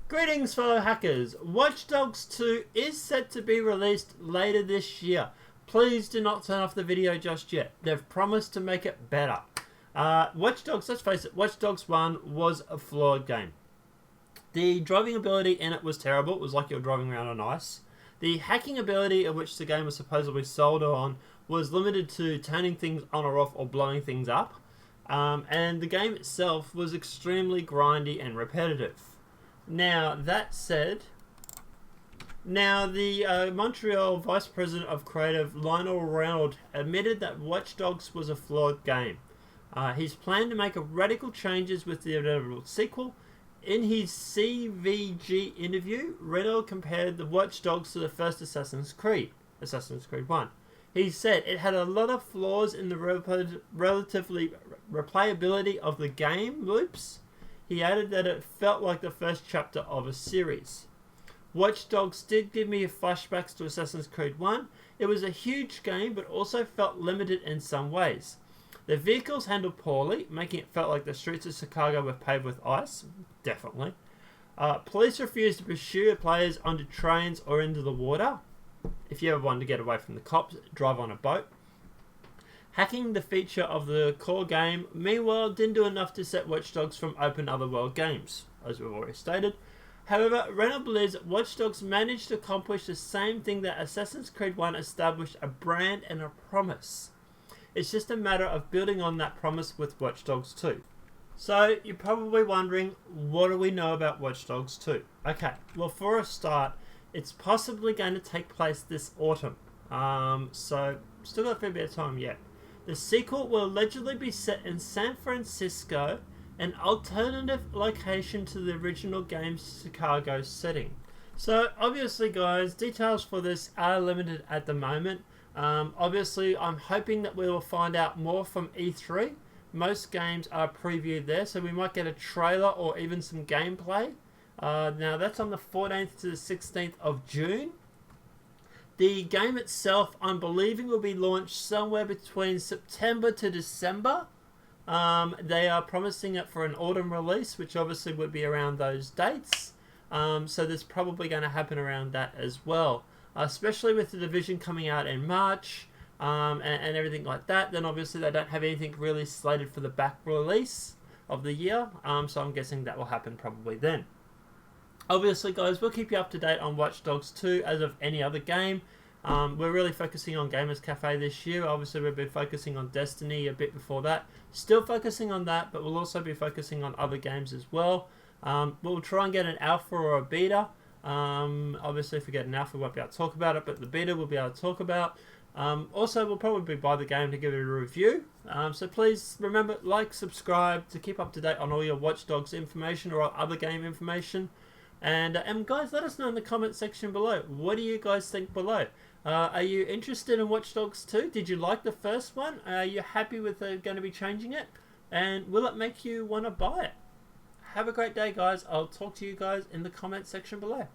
Greetings fellow hackers, Watch Dogs 2 is set to be released later this year. Please do not turn off the video just yet, they've promised to make it better. Watch Dogs, let's face it, Watch Dogs 1 was a flawed game. The driving ability in it was terrible, it was like you were driving around on ice. The hacking ability of which the game was supposedly sold on was limited to turning things on or off or blowing things up. And the game itself was extremely grindy and repetitive. Now, that said, the Montreal Vice President of Creative, Lionel Renaud, admitted that Watch Dogs was a flawed game. He's planned to make radical changes with the inevitable sequel. In his CVG interview, Renaud compared the Watch Dogs to the first Assassin's Creed 1. He said it had a lot of flaws in the relatively replayability of the game loops. He added that it felt like the first chapter of a series. Watch Dogs did give me flashbacks to Assassin's Creed 1. It was a huge game, but also felt limited in some ways. The vehicles handled poorly, making it felt like the streets of Chicago were paved with ice. Definitely. Police refused to pursue players onto trains or into the water. If you ever wanted to get away from the cops, drive on a boat. Hacking, the feature of the core game, meanwhile didn't do enough to set Watch Dogs from open otherworld games, as we've already stated. However, Renaud believes that Watch Dogs managed to accomplish the same thing that Assassin's Creed 1 established: a brand and a promise. It's just a matter of building on that promise with Watch Dogs 2. So, you're probably wondering, what do we know about Watch Dogs 2? Okay, well for a start, it's possibly going to take place this autumn. So, still got a fair bit of time yet. The sequel will allegedly be set in San Francisco, an alternative location to the original game's Chicago setting. So obviously guys, details for this are limited at the moment. Obviously I'm hoping that we will find out more from E3. Most games are previewed there, so we might get a trailer or even some gameplay. Now that's on the 14th to the 16th of June. The game itself, I'm believing, will be launched somewhere between September to December. They are promising it for an autumn release, which obviously would be around those dates. So there's probably going to happen around that as well. Especially with The Division coming out in March and everything like that. Then obviously they don't have anything really slated for the back release of the year. So I'm guessing that will happen probably then. Obviously guys, we'll keep you up to date on Watch Dogs 2 as of any other game. We're really focusing on Gamers Cafe this year. Obviously we've been focusing on Destiny a bit before that. Still focusing on that, but we'll also be focusing on other games as well. We'll try and get an alpha or a beta. Obviously if we get an alpha we won't be able to talk about it, but the beta we'll be able to talk about. Also we'll probably buy the game to give it a review. So please remember, like, subscribe to keep up to date on all your Watch Dogs information or other game information. And guys, let us know in the comment section below. What do you guys think below? Are you interested in Watch Dogs 2? Did you like the first one? Are you happy with going to be changing it? And will it make you want to buy it? Have a great day, guys. I'll talk to you guys in the comment section below.